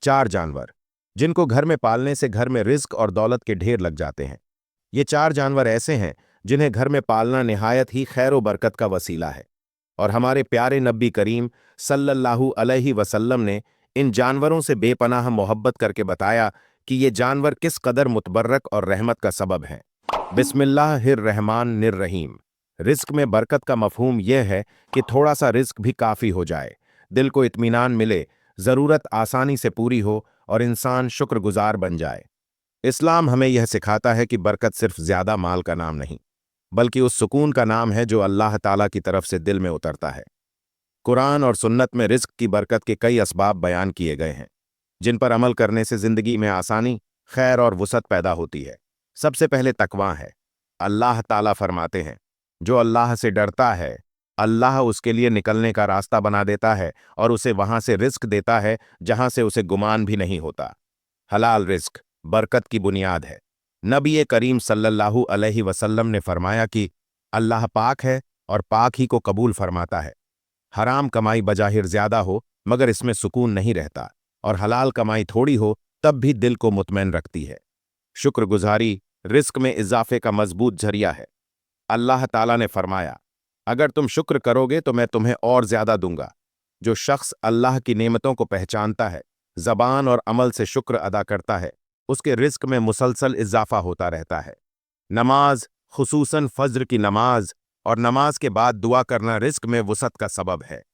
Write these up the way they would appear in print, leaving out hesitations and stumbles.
चार जानवर जिनको घर में पालने से घर में रिस्क और दौलत के ढेर लग जाते हैं। ये चार जानवर ऐसे हैं जिन्हें घर में पालना निहायत ही खैर व बरकत का वसीला है, और हमारे प्यारे नबी करीम सल्लल्लाहु अलैहि वसल्लम ने इन जानवरों से बेपनाह मोहब्बत करके बताया कि ये जानवर किस कदर मुतबर्रक और रहमत का सबब हैं। बिस्मिल्लाहिर्रहमानिर्रहीम। रिस्क में बरकत का मफहूम यह है कि थोड़ा सा रिस्क भी काफ़ी हो जाए, दिल को इत्मीनान मिले, ज़रूरत आसानी से पूरी हो और इंसान शुक्रगुजार बन जाए। इस्लाम हमें यह सिखाता है कि बरकत सिर्फ ज़्यादा माल का नाम नहीं, बल्कि उस सुकून का नाम है जो अल्लाह ताला की तरफ से दिल में उतरता है। कुरान और सुन्नत में रिस्क की बरकत के कई असबाब बयान किए गए हैं, जिन पर अमल करने से ज़िंदगी में आसानी, खैर और वुसअत पैदा होती है। सबसे पहले तकवा है। अल्लाह ताला फरमाते हैं, जो अल्लाह से डरता है, अल्लाह उसके लिए निकलने का रास्ता बना देता है और उसे वहां से रिस्क देता है जहां से उसे गुमान भी नहीं होता। हलाल रिस्क बरकत की बुनियाद है। नबी करीम सल्लल्लाहु अलैहि वसल्लम ने फरमाया कि अल्लाह पाक है और पाक ही को कबूल फरमाता है। हराम कमाई बजाहिर ज्यादा हो मगर इसमें सुकून नहीं रहता, और हलाल कमाई थोड़ी हो तब भी दिल को मुतमैन रखती है। शुक्रगुजारी रिस्क में इजाफे का मजबूत जरिया है। अल्लाह ताला ने फरमाया, अगर तुम शुक्र करोगे तो मैं तुम्हें और ज्यादा दूंगा। जो शख्स अल्लाह की नेमतों को पहचानता है, जबान और अमल से शुक्र अदा करता है, उसके रिस्क में मुसलसल इजाफा होता रहता है। नमाज, खुसूसन फज्र की नमाज और नमाज के बाद दुआ करना रिस्क में वुसअत का सबब है।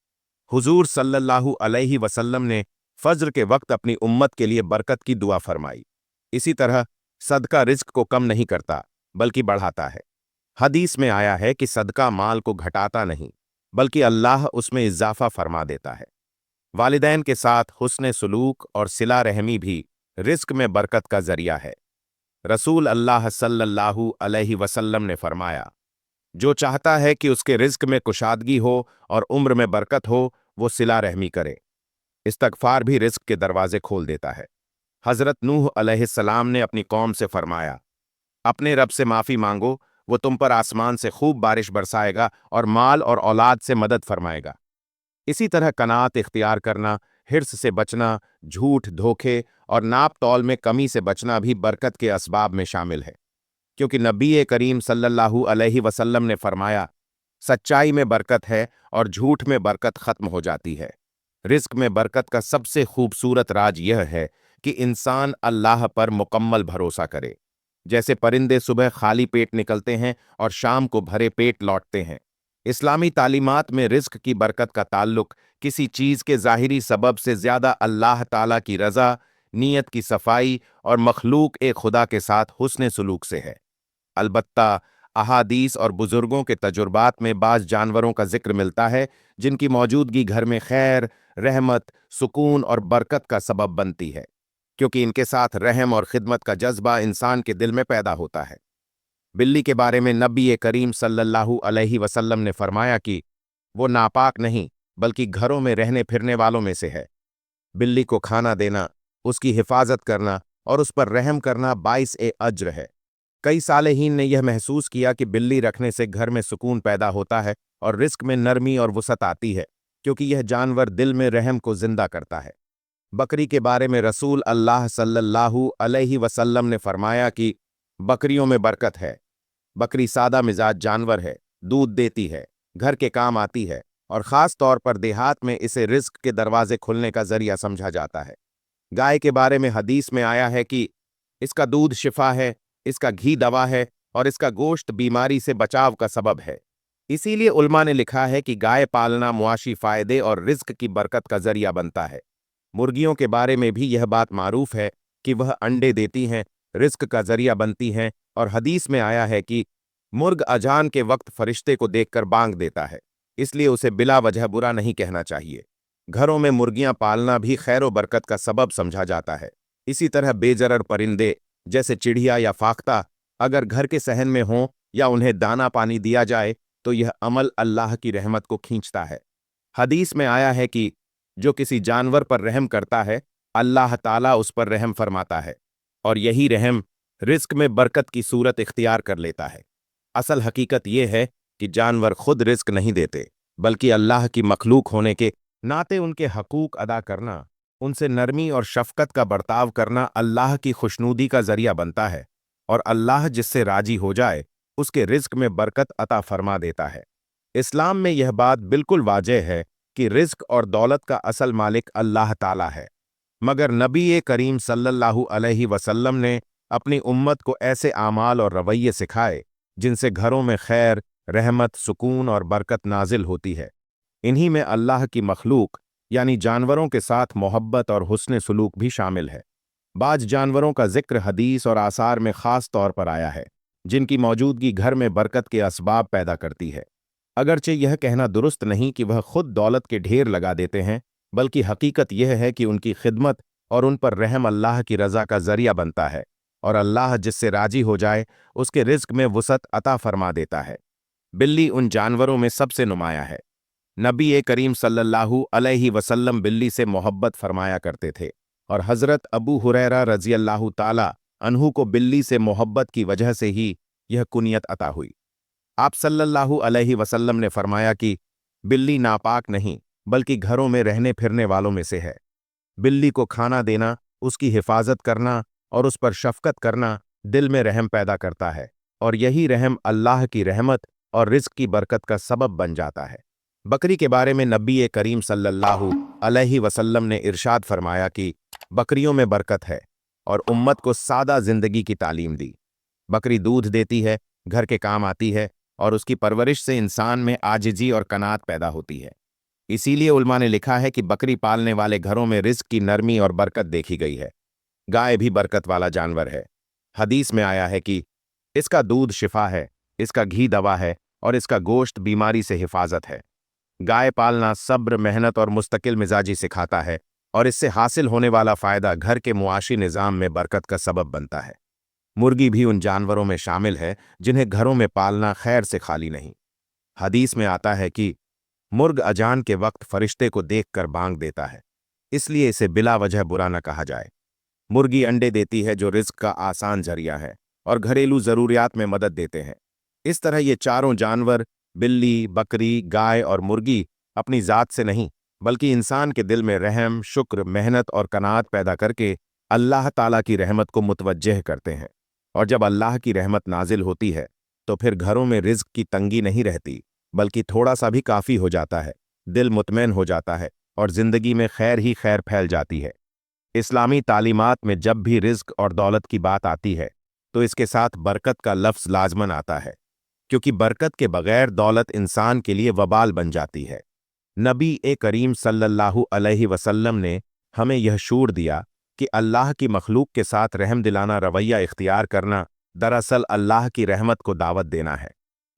हुजूर सल्लल्लाहु अलैहि वसल्लम ने फज्र के वक्त अपनी उम्मत के लिए बरकत की दुआ फरमाई। इसी तरह सदका रिस्क को कम नहीं करता बल्कि बढ़ाता है। हदीस में आया है कि सदका माल को घटाता नहीं बल्कि अल्लाह उसमें इजाफा फरमा देता है। वालिदैन के साथ हुस्न सुलूक और सिला रहमी भी रिस्क में बरकत का जरिया है। रसूल अल्लाह सल्लल्लाहु अलैहि वसल्लम ने फरमाया, जो चाहता है कि उसके रिस्क में कुशादगी हो और उम्र में बरकत हो, वो सिला रहमी करे। इस्तगफार भी रिस्क के दरवाजे खोल देता है। हजरत नूह अलैहिस्सलाम ने अपनी कौम से फरमाया, अपने रब से माफी मांगो, वो तुम पर आसमान से खूब बारिश बरसाएगा और माल और औलाद से मदद फरमाएगा। इसी तरह कनात इख्तियार करना, हिर्स से बचना, झूठ, धोखे और नाप तौल में कमी से बचना भी बरकत के असबाब में शामिल है, क्योंकि नबी करीम सल्लल्लाहु अलैहि वसल्लम ने फरमाया, सच्चाई में बरकत है और झूठ में बरकत खत्म हो जाती है। रिस्क में बरकत का सबसे खूबसूरत राज यह है कि इंसान अल्लाह पर मुकम्मल भरोसा करे। जैसे परिंदे सुबह खाली पेट निकलते हैं और शाम को भरे पेट लौटते हैं। इस्लामी तालीमात में रिस्क की बरकत का ताल्लुक किसी चीज़ के ज़ाहिरी सबब से ज़्यादा अल्लाह ताला की रज़ा, नीयत की सफाई और मखलूक ए खुदा के साथ हुस्न सुलूक से है। अलबत्ता अहादीस और बुजुर्गों के तजुर्बात में बाज़ जानवरों का जिक्र मिलता है जिनकी मौजूदगी घर में खैर, रहमत, सुकून और बरकत का सबब बनती है, क्योंकि इनके साथ रहम और खिदमत का जज्बा इंसान के दिल में पैदा होता है। बिल्ली के बारे में नबी करीम सल्लल्लाहु अलैहि वसल्लम ने फरमाया कि वो नापाक नहीं बल्कि घरों में रहने फिरने वालों में से है। बिल्ली को खाना देना, उसकी हिफाजत करना और उस पर रहम करना बाइस ए अज्र है। कई सालेहीन ने यह महसूस किया कि बिल्ली रखने से घर में सुकून पैदा होता है और रिस्क में नरमी और वुसअत आती है, क्योंकि यह जानवर दिल में रहम को जिंदा करता है। बकरी के बारे में रसूल अल्लाह सल्लल्लाहु अलैहि वसल्लम ने फरमाया कि बकरियों में बरकत है। बकरी सादा मिजाज जानवर है, दूध देती है, घर के काम आती है और ख़ास तौर पर देहात में इसे रिस्क के दरवाजे खुलने का जरिया समझा जाता है। गाय के बारे में हदीस में आया है कि इसका दूध शिफा है, इसका घी दवा है और इसका गोश्त बीमारी से बचाव का सबब है। इसीलिए उल्मा ने लिखा है कि गाय पालना मुआशी फ़ायदे और रिस्क की बरकत का जरिया बनता है। मुर्गियों के बारे में भी यह बात मारूफ है कि वह अंडे देती हैं, रिस्क का जरिया बनती हैं, और हदीस में आया है कि मुर्ग अजान के वक्त फरिश्ते को देखकर बांग देता है, इसलिए उसे बिला वजह बुरा नहीं कहना चाहिए। घरों में मुर्गियां पालना भी खैर व बरकत का सबब समझा जाता है। इसी तरह बेजरर परिंदे जैसे चिड़िया या फाख्ता अगर घर के सहन में हों या उन्हें दाना पानी दिया जाए तो यह अमल अल्लाह की रहमत को खींचता है। हदीस में आया है कि जो किसी जानवर पर रहम करता है, अल्लाह ताला उस पर रहम फरमाता है, और यही रहम रिस्क में बरकत की सूरत इख्तियार कर लेता है। असल हकीकत यह है कि जानवर खुद रिस्क नहीं देते, बल्कि अल्लाह की मखलूक होने के नाते उनके हकूक अदा करना उनसे नरमी और शफकत का बर्ताव करना अल्लाह की खुशनूदी का जरिया बनता है, और अल्लाह जिससे राजी हो जाए उसके रिज्क में बरकत अता फरमा देता है। इस्लाम में यह बात बिल्कुल वाजह है कि रिज्क और दौलत का असल मालिक अल्लाह ताला है, मगर नबी करीम सल्लल्लाहु अलैहि वसल्लम ने अपनी उम्मत को ऐसे आमाल और रवैये सिखाए जिनसे घरों में खैर, रहमत, सुकून और बरकत नाजिल होती है। इन्हीं में अल्लाह की मखलूक यानी जानवरों के साथ मोहब्बत और हुस्न सुलूक भी शामिल है। बाज जानवरों का जिक्र हदीस और आसार में खास तौर पर आया है, जिनकी मौजूदगी घर में बरकत के असबाब पैदा करती है। अगरचे यह कहना दुरुस्त नहीं कि वह खुद दौलत के ढेर लगा देते हैं, बल्कि हकीकत यह है कि उनकी खिदमत और उन पर रहम अल्लाह की रज़ा का जरिया बनता है, और अल्लाह जिससे राजी हो जाए उसके रिज्क में वुसअत अता फरमा देता है। बिल्ली उन जानवरों में सबसे नुमाया है। नबी करीम सल्लल्लाहु अलैहि वसल्लम बिल्ली से मोहब्बत फरमाया करते थे, और हज़रत अबू हुरैरा रज़ी अल्लाह ताला अन्हु को बिल्ली से मोहब्बत की वजह से ही यह कुनियत अता हुई। आप सल्लल्लाहु अलैहि वसल्लम ने फरमाया कि बिल्ली नापाक नहीं बल्कि घरों में रहने फिरने वालों में से है। बिल्ली को खाना देना, उसकी हिफाजत करना और उस पर शफकत करना दिल में रहम पैदा करता है, और यही रहम अल्लाह की रहमत और रिज़्क की बरकत का सबब बन जाता है। बकरी के बारे में नबी करीम सल्लल्लाहु अलैहि वसल्लम ने इरशाद फरमाया कि बकरियों में बरकत है, और उम्मत को सादा जिंदगी की तालीम दी। बकरी दूध देती है, घर के काम आती है, और उसकी परवरिश से इंसान में आजिजी और कनात पैदा होती है। इसीलिए उलमा ने लिखा है कि बकरी पालने वाले घरों में रिज़्क की नरमी और बरकत देखी गई है। गाय भी बरकत वाला जानवर है। हदीस में आया है कि इसका दूध शिफा है, इसका घी दवा है, और इसका गोश्त बीमारी से हिफाजत है। गाय पालना सब्र, मेहनत और मुस्तकिल मिजाजी सिखाता है, और इससे हासिल होने वाला फायदा घर के मुआशी निज़ाम में बरकत का सबब बनता है। मुर्गी भी उन जानवरों में शामिल है जिन्हें घरों में पालना खैर से खाली नहीं। हदीस में आता है कि मुर्ग अजान के वक्त फरिश्ते को देखकर बांग देता है, इसलिए इसे बिला वजह बुरा न कहा जाए। मुर्गी अंडे देती है जो रिज्क का आसान जरिया है, और घरेलू जरूरियात में मदद देते हैं। इस तरह ये चारों जानवर, बिल्ली, बकरी, गाय और मुर्गी, अपनी जात से नहीं बल्कि इंसान के दिल में रहम, शुक्र, मेहनत और कनात पैदा करके अल्लाह ताला की रहमत को मुतवज्जह करते हैं। और जब अल्लाह की रहमत नाजिल होती है तो फिर घरों में रिज्क की तंगी नहीं रहती, बल्कि थोड़ा सा भी काफ़ी हो जाता है, दिल मुतमैन हो जाता है, और ज़िंदगी में खैर ही खैर फैल जाती है। इस्लामी तालीमात में जब भी रिज्क और दौलत की बात आती है तो इसके साथ बरकत का लफ्ज़ लाजमन आता है, क्योंकि बरकत के बगैर दौलत इंसान के लिए वबाल बन जाती है। नबी करीम सल्लल्लाहु अलैहि वसल्लम ने हमें यह शूर दिया कि अल्लाह की मखलूक के साथ रहम दिलाना रवैया इख्तियार करना दरअसल अल्लाह की रहमत को दावत देना है।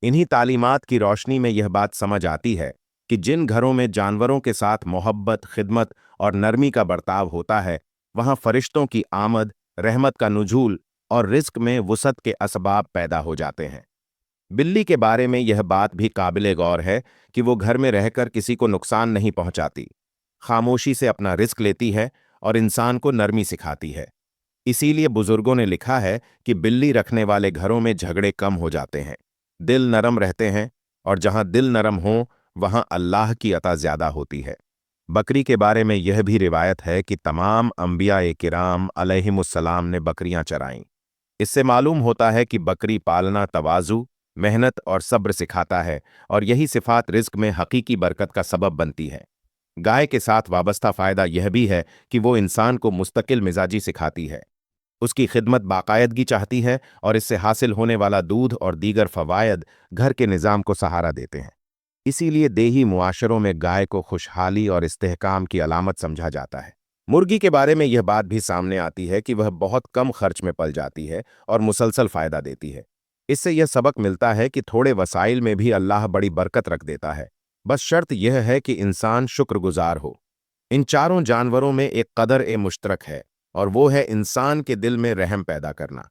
इन्हीं तालीमात की रोशनी में यह बात समझ आती है कि जिन घरों में जानवरों के साथ मोहब्बत, खिदमत और नरमी का बर्ताव होता है, वहाँ फरिश्तों की आमद, रहमत का नुजूल और रिज्क में वुसअत के असबाब पैदा हो जाते हैं। बिल्ली के बारे में यह बात भी काबिले गौर है कि वो घर में रहकर किसी को नुकसान नहीं पहुंचाती, खामोशी से अपना रिस्क लेती है और इंसान को नरमी सिखाती है। इसीलिए बुजुर्गों ने लिखा है कि बिल्ली रखने वाले घरों में झगड़े कम हो जाते हैं, दिल नरम रहते हैं, और जहां दिल नरम हो वहां अल्लाह की अता ज्यादा होती है। बकरी के बारे में यह भी रिवायत है कि तमाम अंबिया किराम अलैहिमुस्सलाम ने बकरियां चराईं। इससे मालूम होता है कि बकरी पालना तवाज़ु, मेहनत और सब्र सिखाता है, और यही सिफात रिज्क में हकीकी बरकत का सबब बनती है। गाय के साथ वाबस्ता फ़ायदा यह भी है कि वो इंसान को मुस्तकिल मिजाजी सिखाती है। उसकी खिदमत बाकायदगी चाहती है, और इससे हासिल होने वाला दूध और दीगर फ़वायद घर के निज़ाम को सहारा देते हैं। इसीलिए देही मुआशरों में गाय को खुशहाली और इस्तेहकाम की अलामत समझा जाता है। मुर्गी के बारे में यह बात भी सामने आती है कि वह बहुत कम खर्च में पल जाती है और मुसलसल फ़ायदा देती है। इससे यह सबक मिलता है कि थोड़े वसाइल में भी अल्लाह बड़ी बरकत रख देता है, बस शर्त यह है कि इंसान शुक्रगुजार हो। इन चारों जानवरों में एक कदर मुश्तरक है, और वो है इंसान के दिल में रहम पैदा करना।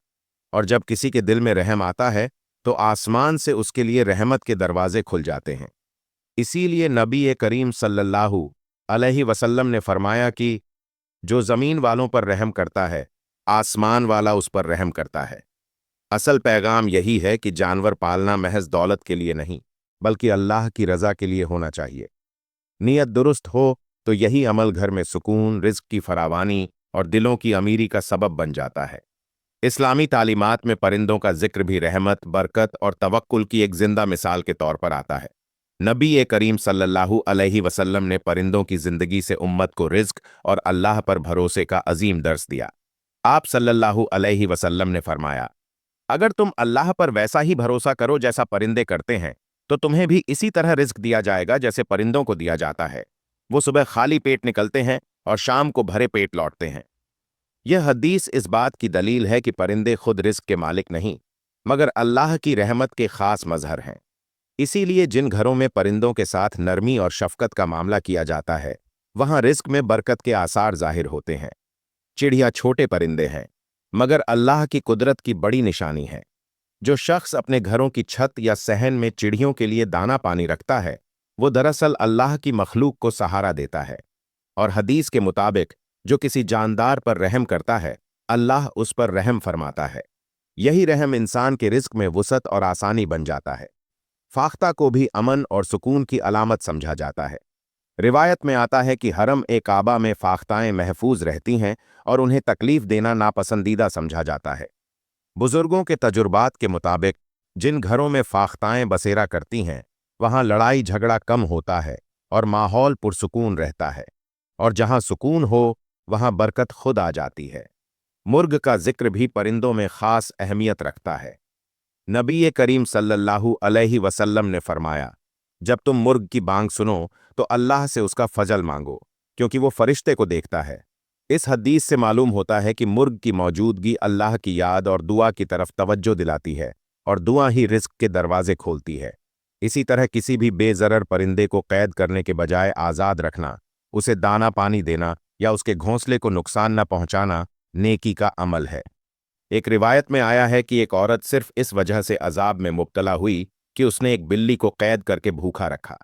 और जब किसी के दिल में रहम आता है तो आसमान से उसके लिए रहमत के दरवाजे खुल जाते हैं। इसीलिए नबी करीम सल्लल्लाहु अलैहि वसल्लम ने फरमाया कि जो ज़मीन वालों पर रहम करता है, आसमान वाला उस पर रहम करता है। असल पैगाम यही है कि जानवर पालना महज दौलत के लिए नहीं, बल्कि अल्लाह की रज़ा के लिए होना चाहिए। नीयत दुरुस्त हो तो यही अमल घर में सुकून, रिज्क की फरावानी और दिलों की अमीरी का सबब बन जाता है। इस्लामी तालीमात में परिंदों का जिक्र भी रहमत, बरकत और तवक्कुल की एक जिंदा मिसाल के तौर पर आता है। नबी करीम सल्लल्लाहु अलैहि वसल्लम ने परिंदों की जिंदगी से उम्मत को रिज्क और अल्लाह पर भरोसे का अजीम दर्स दिया। आप सल्लल्लाहु अलैहि वसल्लम ने फरमाया, अगर तुम अल्लाह पर वैसा ही भरोसा करो जैसा परिंदे करते हैं, तो तुम्हें भी इसी तरह रिज्क दिया जाएगा जैसे परिंदों को दिया जाता है। वो सुबह खाली पेट निकलते हैं और शाम को भरे पेट लौटते हैं। यह हदीस इस बात की दलील है कि परिंदे खुद रिज्क के मालिक नहीं, मगर अल्लाह की रहमत के खास मजहर हैं। इसीलिए जिन घरों में परिंदों के साथ नरमी और शफकत का मामला किया जाता है, वहां रिज्क में बरकत के आसार जाहिर होते हैं। चिड़िया छोटे परिंदे हैं, मगर अल्लाह की कुदरत की बड़ी निशानी है। जो शख्स अपने घरों की छत या सहन में चिड़ियों के लिए दाना पानी रखता है, वो दरअसल अल्लाह की मखलूक को सहारा देता है। और हदीस के मुताबिक जो किसी जानदार पर रहम करता है, अल्लाह उस पर रहम फरमाता है। यही रहम इंसान के रिज्क में वुसअत और आसानी बन जाता है। फाख्ता को भी अमन और सुकून की अलामत समझा जाता है। रिवायत में आता है कि हरम ए काबा में फाख्ताएं महफूज रहती हैं और उन्हें तकलीफ देना नापसंदीदा समझा जाता है। बुजुर्गों के तजुर्बात के मुताबिक जिन घरों में फाख्ताएं बसेरा करती हैं, वहां लड़ाई झगड़ा कम होता है और माहौल पुरसुकून रहता है। और जहां सुकून हो, वहां बरकत खुद आ जाती है। मुर्ग का जिक्र भी परिंदों में खास अहमियत रखता है। नबी करीम सल्लल्लाहु अलैहि वसल्लम ने फरमाया, जब तुम मुर्ग की बांग सुनो तो अल्लाह से उसका फजल मांगो, क्योंकि वो फरिश्ते को देखता है। इस हदीस से मालूम होता है कि मुर्ग की मौजूदगी अल्लाह की याद और दुआ की तरफ तवज्जो दिलाती है, और दुआ ही रिज्क के दरवाजे खोलती है। इसी तरह किसी भी बेजरर परिंदे को कैद करने के बजाय आज़ाद रखना, उसे दाना पानी देना या उसके घोंसले को नुकसान न पहुंचाना नेकी का अमल है। एक रिवायत में आया है कि एक औरत सिर्फ इस वजह से अजाब में मुब्तला हुई कि उसने एक बिल्ली को कैद करके भूखा रखा।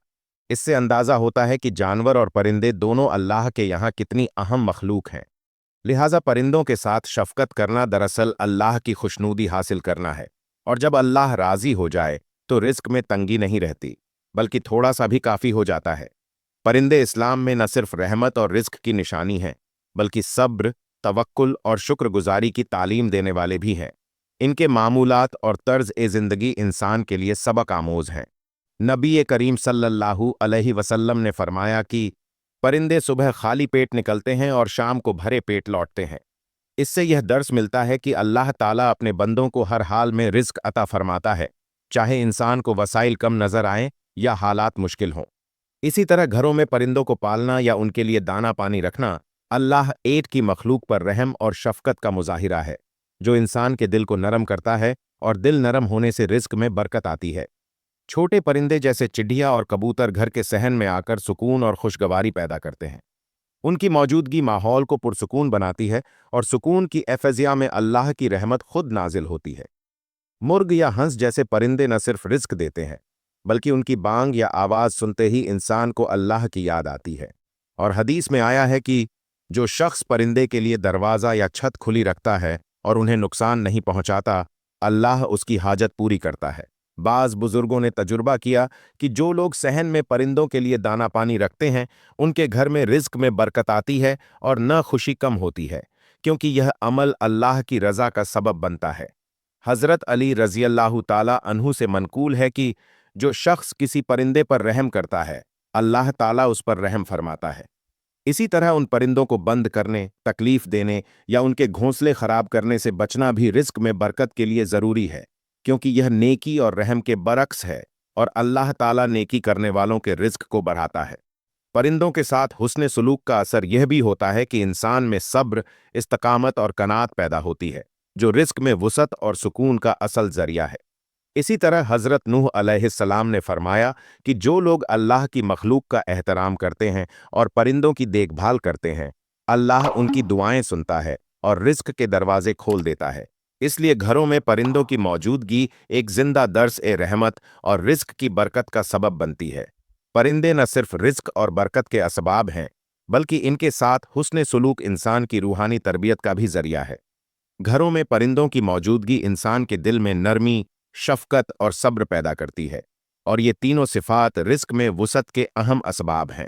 इससे अंदाजा होता है कि जानवर और परिंदे दोनों अल्लाह के यहाँ कितनी अहम मखलूक हैं। लिहाजा परिंदों के साथ शफकत करना दरअसल अल्लाह की खुशनूदी हासिल करना है। और जब अल्लाह राजी हो जाए तो रिस्क में तंगी नहीं रहती, बल्कि थोड़ा सा भी काफ़ी हो जाता है। परिंदे इस्लाम में न सिर्फ रहमत और रिस्क की निशानी हैं, बल्कि सब्र, तवक्कुल और शुक्रगुजारी की तालीम देने वाले भी हैं। इनके मामूलात और तर्ज-ए-ज़िंदगी इंसान के लिए सबक आमोज हैं। नबी करीम सल्लल्लाहु अलैहि वसल्लम ने फरमाया कि परिंदे सुबह खाली पेट निकलते हैं और शाम को भरे पेट लौटते हैं। इससे यह दर्स मिलता है कि अल्लाह ताला अपने बंदों को हर हाल में रिज्क अता फरमाता है, चाहे इंसान को वसाइल कम नजर आए या हालात मुश्किल हों। इसी तरह घरों में परिंदों को पालना या उनके लिए दाना पानी रखना अल्लाह एट की मखलूक पर रहम और शफकत का मुजाहिरा है, जो इंसान के दिल को नरम करता है, और दिल नरम होने से रिज्क में बरकत आती है। छोटे परिंदे जैसे चिड़िया और कबूतर घर के सहन में आकर सुकून और खुशगवारी पैदा करते हैं। उनकी मौजूदगी माहौल को पुरसुकून बनाती है, और सुकून की एफजिया में अल्लाह की रहमत खुद नाजिल होती है। मुर्ग या हंस जैसे परिंदे न सिर्फ रिज्क देते हैं, बल्कि उनकी बांग या आवाज़ सुनते ही इंसान को अल्लाह की याद आती है। और हदीस में आया है कि जो शख्स परिंदे के लिए दरवाज़ा या छत खुली रखता है और उन्हें नुकसान नहीं पहुंचाता, अल्लाह उसकी हाजत पूरी करता है। बाज़ बुजुर्गों ने तजुर्बा किया कि जो लोग सहन में परिंदों के लिए दाना पानी रखते हैं, उनके घर में रिज्क में बरकत आती है और न खुशी कम होती है, क्योंकि यह अमल अल्लाह की रज़ा का सबब बनता है। हज़रत अली रज़ियल्लाहु ताला अन्हु से मनकूल है कि जो शख्स किसी परिंदे पर रहम करता है, अल्लाह ताला उस पर रहम फरमाता है। इसी तरह उन परिंदों को बंद करने, तकलीफ देने या उनके घोंसले खराब करने से बचना भी रिज्क में बरकत के लिए ज़रूरी है, क्योंकि यह नेकी और रहम के बरक्स है, और अल्लाह ताला नेकी करने वालों के रिज्क को बढ़ाता है। परिंदों के साथ हुस्न सुलूक का असर यह भी होता है कि इंसान में सब्र, इस्तकामत और कनात पैदा होती है, जो रिज्क में वुसअत और सुकून का असल जरिया है। इसी तरह हज़रत नूह अलैहिस्सलाम ने फरमाया कि जो लोग अल्लाह की मखलूक का एहतराम करते हैं और परिंदों की देखभाल करते हैं, अल्लाह उनकी दुआएं सुनता है और रिज्क के दरवाजे खोल देता है। इसलिए घरों में परिंदों की मौजूदगी एक जिंदा दर्स-ए-रहमत और रिज्क की बरकत का सबब बनती है। परिंदे न सिर्फ रिज्क और बरकत के असबाब हैं, बल्कि इनके साथ हुस्न सुलूक इंसान की रूहानी तरबियत का भी जरिया है। घरों में परिंदों की मौजूदगी इंसान के दिल में नरमी, शफकत और सब्र पैदा करती है, और ये तीनों सिफात रिज्क में वुसअत के अहम असबाब हैं।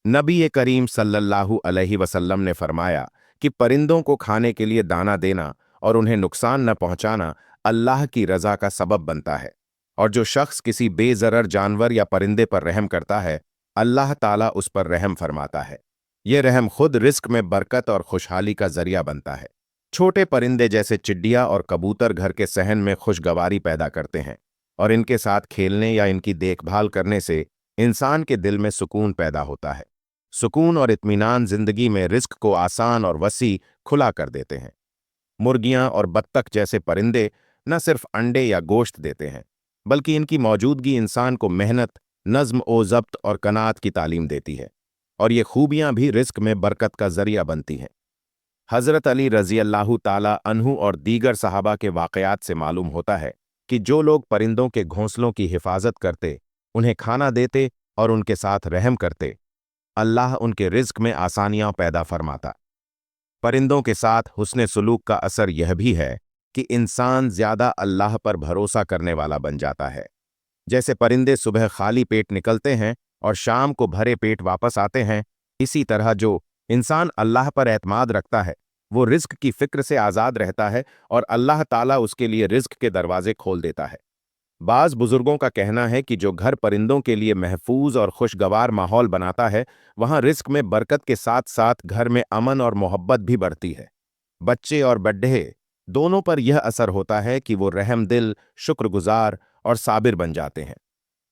नबी करीम सल्लल्लाहु अलैहि वसल्लम ने फरमाया कि परिंदों को खाने के लिए दाना देना और उन्हें नुकसान न पहुंचाना अल्लाह की रजा का सबब बनता है। और जो शख्स किसी बेज़रर जानवर या परिंदे पर रहम करता है, अल्लाह ताला उस पर रहम फरमाता है। ये रहम खुद रिस्क में बरकत और खुशहाली का जरिया बनता है। छोटे परिंदे जैसे चिड़िया और कबूतर घर के सहन में खुशगवारी पैदा करते हैं, और इनके साथ खेलने या इनकी देखभाल करने से इंसान के दिल में सुकून पैदा होता है। सुकून और इत्मीनान जिंदगी में रिस्क को आसान और वसी खुला कर देते हैं। मुर्गियां और बत्तख जैसे परिंदे न सिर्फ अंडे या गोश्त देते हैं, बल्कि इनकी मौजूदगी इंसान को मेहनत, नज्म ओ ज़ब्त और कनात की तालीम देती है, और ये खूबियां भी रिस्क में बरकत का जरिया बनती हैं। हज़रत अली रज़ी अल्लाह ताला अन्हु और दीगर सहाबा के वाक़यात से मालूम होता है कि जो लोग परिंदों के घोंसलों की हिफाजत करते, उन्हें खाना देते और उनके साथ रहम करते, अल्लाह उनके रिज्क में आसानियां पैदा फरमाता। परिंदों के साथ हुस्ने सुलूक का असर यह भी है कि इंसान ज्यादा अल्लाह पर भरोसा करने वाला बन जाता है। जैसे परिंदे सुबह खाली पेट निकलते हैं और शाम को भरे पेट वापस आते हैं, इसी तरह जो इंसान अल्लाह पर एतमाद रखता है, वो रिज्क की फिक्र से आज़ाद रहता है और अल्लाह ताला उसके लिए रिज्क के दरवाजे खोल देता है। बाज़ बुजुर्गों का कहना है कि जो घर परिंदों के लिए महफूज और खुशगवार माहौल बनाता है, वहाँ रिस्क में बरकत के साथ साथ घर में अमन और मोहब्बत भी बढ़ती है। बच्चे और बड्ढे दोनों पर यह असर होता है कि वो रहमदिल, शुक्रगुजार और साबिर बन जाते हैं।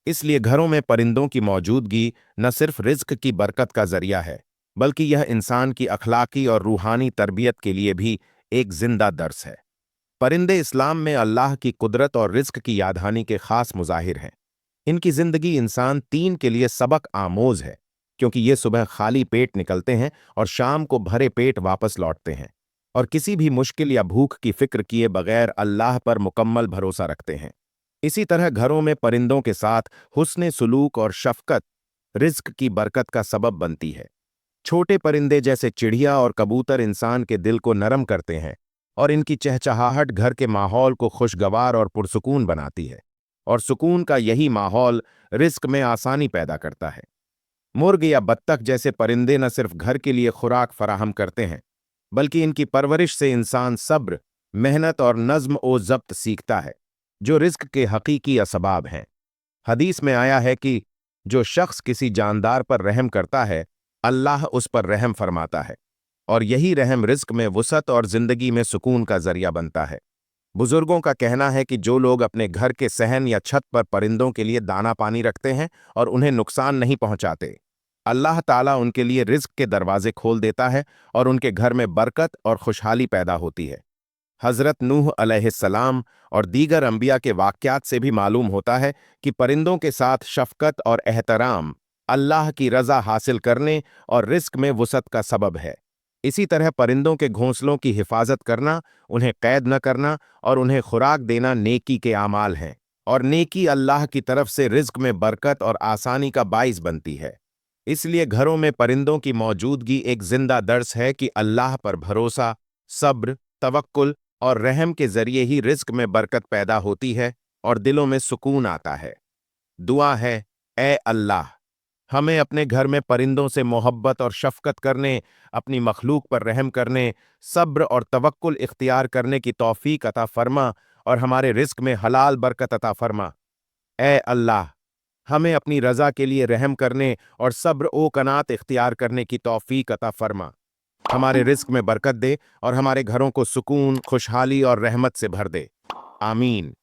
इसलिए घरों में परिंदों की मौजूदगी न सिर्फ रिज्क की बरकत का जरिया है, बल्कि यह इंसान की अखलाकी और रूहानी तरबियत के लिए भी एक जिंदा दर्स है। परिंदे इस्लाम में अल्लाह की कुदरत और रिज्क की यादहानी के खास मुजाहिर हैं। इनकी जिंदगी इंसान तीन के लिए सबक आमोज है, क्योंकि ये सुबह खाली पेट निकलते हैं और शाम को भरे पेट वापस लौटते हैं, और किसी भी मुश्किल या भूख की फिक्र किए बगैर अल्लाह पर मुकम्मल भरोसा रखते हैं। इसी तरह घरों में परिंदों के साथ हुस्ने सुलूक और शफकत रिज्क की बरकत का सबब बनती है। छोटे परिंदे जैसे चिड़िया और कबूतर इंसान के दिल को नरम करते हैं, और इनकी चहचहाहट घर के माहौल को खुशगवार और पुरसुकून बनाती है, और सुकून का यही माहौल रिस्क में आसानी पैदा करता है। मुर्ग या बत्तख जैसे परिंदे न सिर्फ घर के लिए खुराक फराहम करते हैं, बल्कि इनकी परवरिश से इंसान सब्र, मेहनत और नज्म ओ ज़ब्त सीखता है, जो रिस्क के हकीकी असबाब हैं। हदीस में आया है कि जो शख्स किसी जानदार पर रहम करता है, अल्लाह उस पर रहम फरमाता है, और यही रहम रिस्क में वुसअत और जिंदगी में सुकून का जरिया बनता है। बुजुर्गों का कहना है कि जो लोग अपने घर के सहन या छत पर परिंदों के लिए दाना पानी रखते हैं और उन्हें नुकसान नहीं पहुंचाते, अल्लाह ताला उनके लिए रिज्क के दरवाजे खोल देता है और उनके घर में बरकत और खुशहाली पैदा होती है। हज़रत नूह अलैहिस्सलाम और दीगर अंबिया के वाक़यात से भी मालूम होता है कि परिंदों के साथ शफ़क़त और एहतराम अल्लाह की रज़ा हासिल करने और रिस्क में वुसअत का सबब है। इसी तरह परिंदों के घोंसलों की हिफाजत करना, उन्हें कैद न करना और उन्हें खुराक देना नेकी के आमाल हैं, और नेकी अल्लाह की तरफ से रिज्क में बरकत और आसानी का बाइस बनती है। इसलिए घरों में परिंदों की मौजूदगी एक जिंदा दर्स है कि अल्लाह पर भरोसा, सब्र, तवक्कुल और रहम के जरिए ही रिज्क में बरकत पैदा होती है और दिलों में सुकून आता है। दुआ है, ए अल्लाह, हमें अपने घर में परिंदों से मोहब्बत और शफकत करने, अपनी मखलूक पर रहम करने, सब्र और तवक्कुल इख्तियार करने की तौफीक अता फरमा और हमारे रिस्क में हलाल बरकत अता फरमा। ए अल्लाह, हमें अपनी रज़ा के लिए रहम करने और सब्र ओ कनात इख्तियार करने की तौफीक अता फरमा। हमारे रिस्क में बरकत दे और हमारे घरों को सुकून, खुशहाली और रहमत से भर दे। आमीन।